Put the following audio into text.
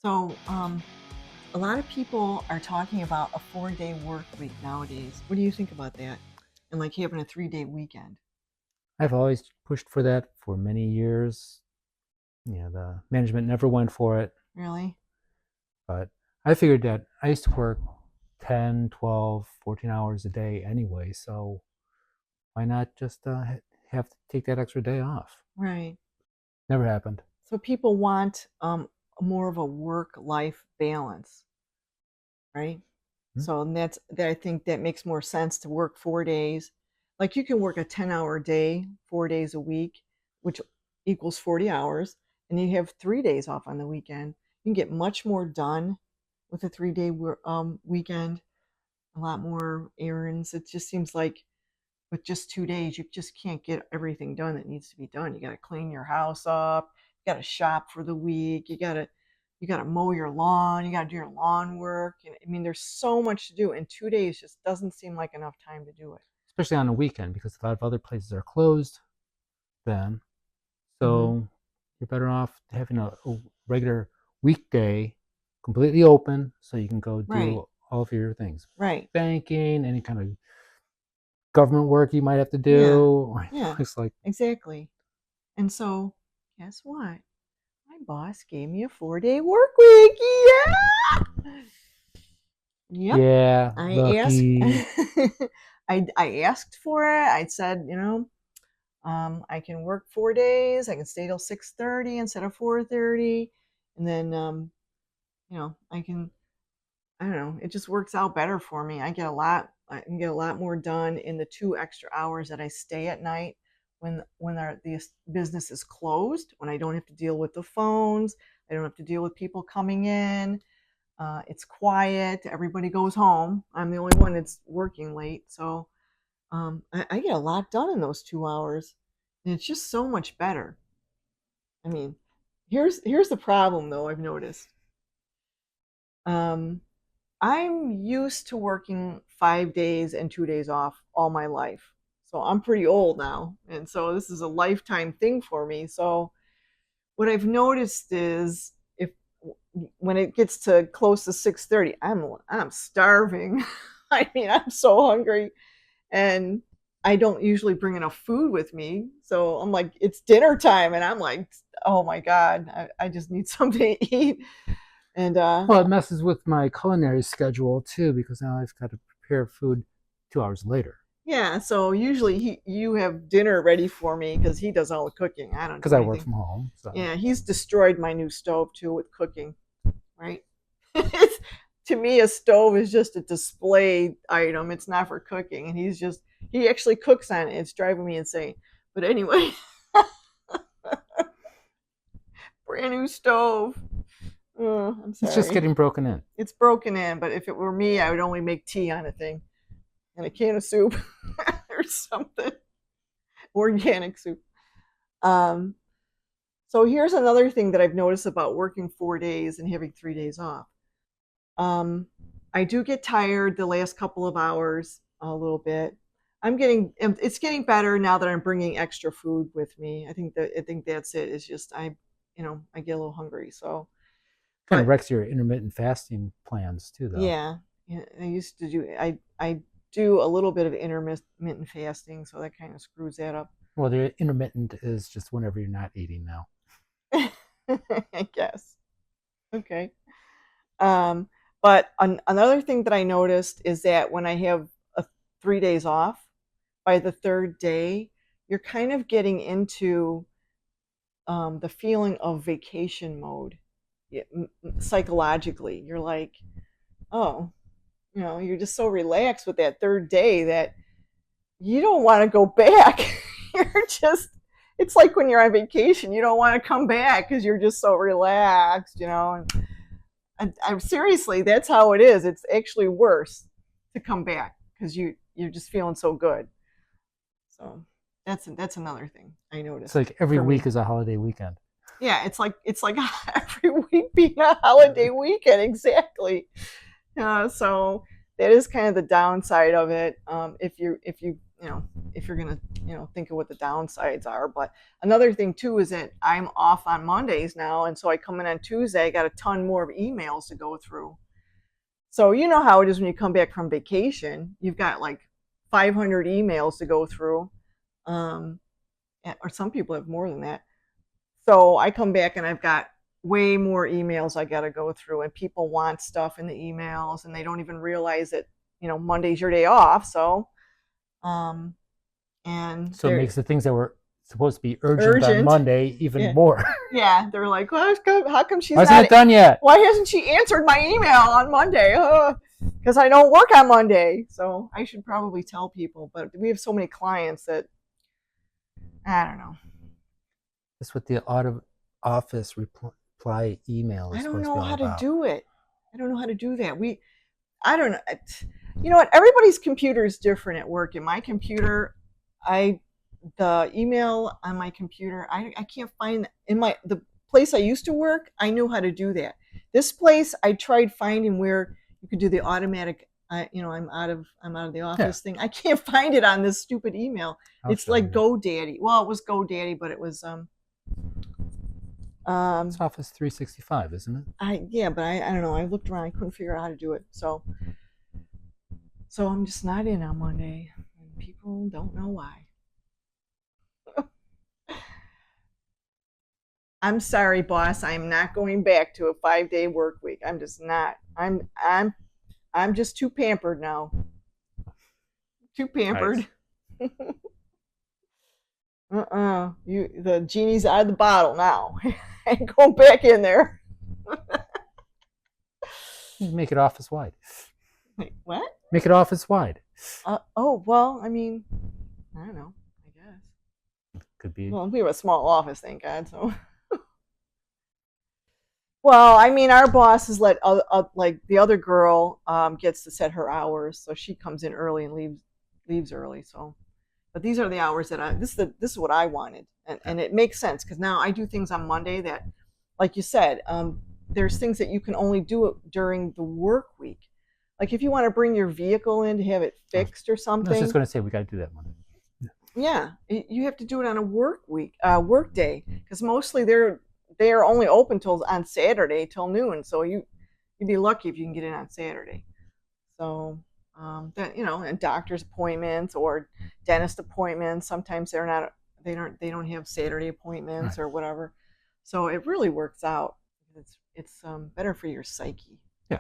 So, a lot of people are talking about a 4-day work week nowadays. What do you think about that? And like having a 3-day weekend? I've always pushed for that for many years. The management never went for it, Really? but I figured that I used to work 10, 12, 14 hours a day anyway, so why not just have to take that extra day off? Right. Never happened. So people want more of a work-life balance, right? Hmm? So and I think that makes more sense to work 4 days. Like you can work a 10-hour day, 4 days a week, which equals 40 hours, and you have 3 days off on the weekend. You can get much more done with a 3-day weekend, a lot more errands. It just seems like with just 2 days, you just can't get everything done that needs to be done. You got to clean your house up. You got to shop for the week. You got to mow your lawn. You got to do your lawn work. I mean, there's so much to do, and 2 days just doesn't seem like enough time to do it. Especially on a weekend because a lot of other places are closed then. Hmm. So you're better off having a regular weekday completely open so you can go Right, do all of your things. right. Banking, any kind of government work you might have to Yeah, do. yeah, It's like, exactly. And so, guess what? My boss gave me a 4-day work week. Yeah. Yep. yeah, I asked lucky. I asked for it. I said, I can work 4 days. I can stay till 6:30 instead of 4:30, and then I don't know. It just works out better for me. I can get a lot more done in the 2 extra hours that I stay at night the business is closed. When I don't have to deal with the phones, I don't have to deal with people coming in. It's quiet. Everybody goes home. I'm the only one that's working late, so I get a lot done in those 2 hours, and it's just so much better. I mean, here's the problem though. I've noticed. Um, I'm used to working 5 days and 2 days off all my life, so I'm pretty old now, and so this is a lifetime thing for me. So what I've noticed is if when it gets to close to 6:30, I'm starving. I mean, I'm so hungry, and I don't usually bring enough food with me. So I'm like, it's dinner time, and I'm like, oh my god, I just need something to eat. And Well, it messes with my culinary schedule too because now I've got to prepare food 2 hours later yeah, so usually you have dinner ready for me because he does all the cooking. I don't because do I work anything. from home. So Yeah, he's destroyed my new stove too with cooking. Right? It's, to me, a stove is just a display item. It's not for cooking, and he actually cooks on it. It's driving me insane. But anyway, brand new stove. Oh, I'm it's just sorry. getting broken in. It's broken in, but if it were me, I would only make tea on a thing and a can of soup or something. Organic soup. Um, so here's another thing that I've noticed about working 4 days and having 3 days off. Um, I do get tired the last couple of hours a little bit. It's getting better now that I'm bringing extra food with me. I think that's it. It's just I get a little hungry. So, Kind of but wrecks your intermittent fasting plans too, though. yeah, yeah, I do a little bit of intermittent fasting, so that kind of screws that up. Well, the intermittent is just whenever you're not eating now. I guess. Okay. Um, but another thing that I noticed is that when I have 3 days off, by the third day, you're kind of getting into the feeling of vacation mode. Psychologically, you're like, oh, you're just so relaxed with that third day that you don't want to go back. you're just, it's like when you're on vacation, you don't want to come back because you're just so relaxed. I'm seriously, that's how it is. It's actually worse to come back because you're just feeling so good. So that's another thing I It's noticed like every for week me. is a holiday weekend. Yeah, it's like every week being a holiday weekend, exactly. So that is kind of the downside of it. If you if you're gonna, think of what the downsides are. But another thing too is that I'm off on Mondays now, and so I come in on Tuesday. I got a ton more of emails to go through. So you know how it is when you come back from vacation. You've got like 500 emails to go through, or some people have more than that. So I come back and I've got way more emails I got to go through, and people want stuff in the emails, and they don't even realize that Monday's your day off. So, and So it makes the things that were supposed to be urgent on Monday even more. Yeah, they're like, well, how come she's Why isn't it done yet? Why hasn't she answered my email on Monday? Because I don't work on Monday. So I should probably tell people, but we have so many clients that I don't know. That's what the office reply email is I don't supposed to know be how all to about. do it. I don't know how to do that. I don't know. You know what? Everybody's computer is different at work. In my computer, the email on my computer, I can't find the place I used to work. I knew how to do that. This place, I tried finding where you could do the automatic. I'm out of the office thing. I can't find it on this stupid email. It's like GoDaddy. Well, it was GoDaddy, but it was it's Office 365, isn't it? Yeah, but I don't know. I looked around. I couldn't figure out how to do it. So I'm just not in on Monday, and people don't know why. I'm sorry, boss. I'm not going back to a 5-day work week. I'm just not. I'm just too pampered now. Too pampered. Nice. The genie's out of the bottle now. I ain't going back in there. Make it office wide. Wait, what? Make it office wide. Well, I mean, I don't know. I guess. Could be. Well, we have a small office, thank God. So. Well, I mean, our boss has let like the other girl gets to set her hours, so she comes in early and leaves early. So, but these are the hours that this is what I wanted, and it makes sense because now I do things on Monday that, like you said, there's things that you can only do during the work week. Like if you want to bring your vehicle in to have it fixed or something. I was just going to say we got to do that Monday. Yeah, you have to do it on a work day, because mostly they are only open till on Saturday till noon. So you'd be lucky if you can get in on Saturday. So and doctor's appointments or dentist appointments. Sometimes they don't have Saturday appointments or whatever. So it really works out. It's better for your psyche. Yeah.